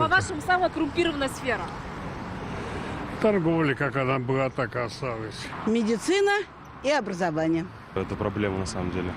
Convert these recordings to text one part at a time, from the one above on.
По-вашему, самая коррумпированная сфера? Торговля, как она была, так и осталась. Медицина и образование. Это проблема на самом деле.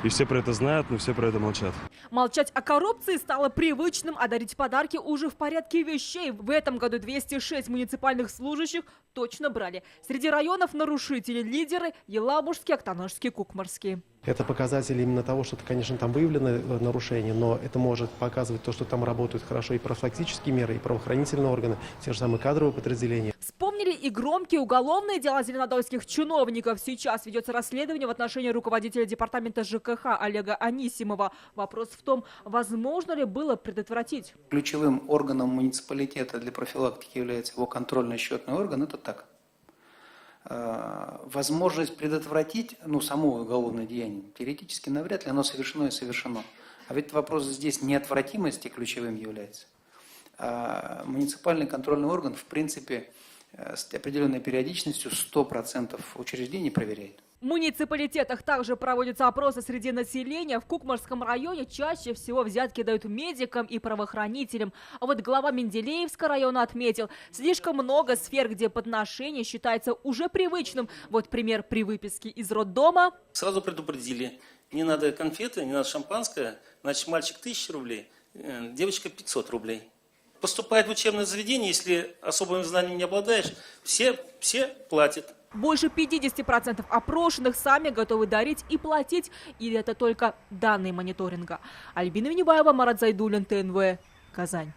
И все про это знают, но все про это молчат. Молчать о коррупции стало привычным, а дарить подарки уже в порядке вещей. В этом году 206 муниципальных служащих точно брали. Среди районов нарушителей лидеры Елабужский, Актанажский, Кукмарский. Это показатель именно того, что, конечно, там выявлены нарушения, но это может показывать то, что там работают хорошо и профилактические меры, и правоохранительные органы, те же самые кадровые подразделения. Вспомнили и громкие уголовные дела зеленодольских чиновников. Сейчас ведется расследование в отношении руководителя департамента ЖКХ Олега Анисимова. Вопрос в том, возможно ли было предотвратить. Ключевым органом муниципалитета для профилактики является его контрольно-счетный орган. Это так. Возможность предотвратить, само уголовное деяние, теоретически навряд ли оно совершено и совершено. А ведь вопрос здесь неотвратимости ключевым является. Муниципальный контрольный орган, в принципе, с определенной периодичностью 100% учреждений проверяет. В муниципалитетах также проводятся опросы среди населения. В Кукмарском районе чаще всего взятки дают медикам и правоохранителям. А вот глава Менделеевского района отметил, слишком много сфер, где подношение считается уже привычным. Вот пример при выписке из роддома. Сразу предупредили, не надо конфеты, не надо шампанское, значит мальчик 1000 рублей, девочка 500 рублей. Поступает в учебное заведение, если особым знанием не обладаешь, все платят. Больше 50% опрошенных сами готовы дарить и платить. Или это только данные мониторинга. Альбина Венебаева, Марат Зайдуллин, ТНВ, Казань.